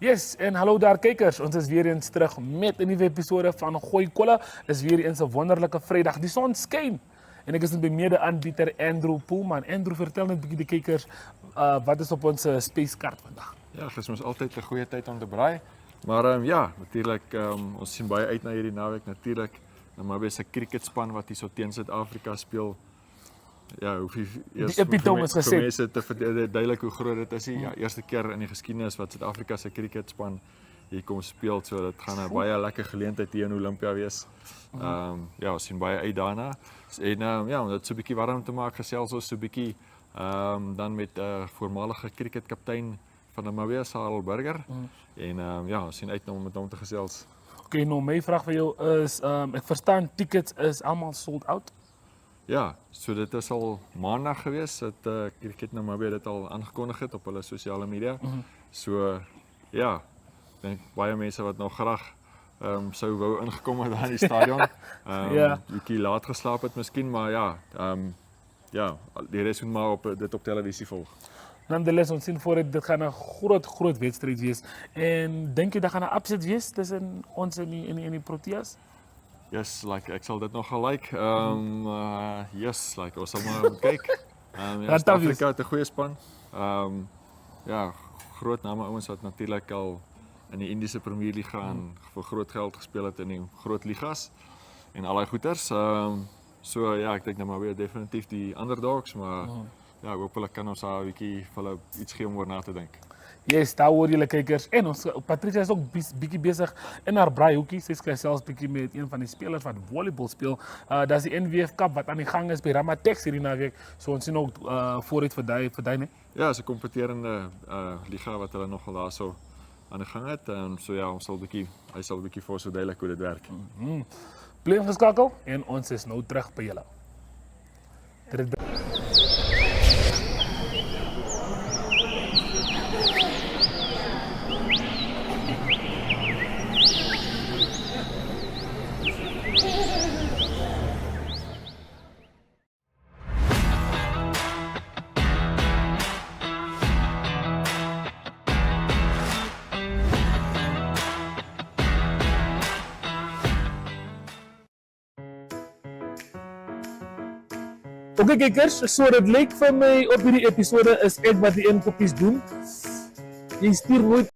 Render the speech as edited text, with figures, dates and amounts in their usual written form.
Yes, en hallo daar kijkers. Ons is weer eens terug met een nieuwe episode van Gooi Kolla. Is weer eens een wonderlijke vrijdag. Die zon schijnt. En ik is bij mede-aanbieder Andrew Poelman. Andrew, vertel net een beetje de kijkers wat is op onze spacekaart vandaag. Ja, het is altijd een goede tijd om te braaien. Maar ja, natuurlijk, ons zien baie uit na hierdie naweek. Natuurlijk, maar is 'n cricketspan wat hier so teen Suid-Afrika speel. Ja, hoef jy eers die epitome is vir gesê. mense te verduidelik hoe groot dit is. Ja, eerste keer in die geskiedenis wat Suid-Afrika se cricketspan hier kom speel, so dit gaan 'n baie lekker geleentheid hier in Olympia wees. Ja, ons sien baie uit daarna. En ja, om dit so 'n bietjie warm te maak, gesels ons so 'n bietjie dan met 'n voormalige cricketkaptein van die Mawia, Harold Burger. En ja, ons sien uit om met hom te gesels. Oké, nou mijn vraag voor jou is, ik verstaan tickets is allemaal sold out. Ja, so dit is al maandag gewees dat Cricket Namibia dit al aangekondig het op hulle sosiale media. So ja, ek dink baie mense wat nog graag sou wou ingekom het daar in die stadion. Ja. Bietjie laat geslaap het miskien, maar ja, ja, die res moet maar dit op televisie volg. Nonetheless, ons zien voor het, dit gaat een groot wedstrijd wees. En denk je dat gaat een upset wees tussen ons en die Proteas? Yes, like ek sal dit nogal like. Yes, like ons sal maar kyk. Ja, Suid-Afrika het 'n goeie span. Ja, groot name ouens wat natuurlik al in die Indiese Premier Liga en vir groot geld gespeel het in die groot ligas en al daai goeters. So ja, ek dink nou maar weer definitief die underdogs, maar ja, ek hoop hulle kan ons daar 'n bietjie vir hulle iets gee om oor na te dink. Yes, daar hoor jullie kijkers. En ons, Patricia is ook beetje bezig in haar braaihoekie. Ze is zelfs beetje met een van die spelers wat volleybal speelt. Dat is die NWF Cup wat aan de gang is bij Ramatex hierdie naweek. So ons zien ook vooruit vir die, nee? Ja, is 'n kompeterende liga wat hulle nogal daar so aan die gang het. En so ja, hy sal 'n bietjie vir ons verduidelik hoe dit werk. Bly ingeskakel en ons is nou terug by julle. Oké kijkers, so dit lyk vir my op hierdie episode is ek wat die inkoppies doen. Jy stuur nooit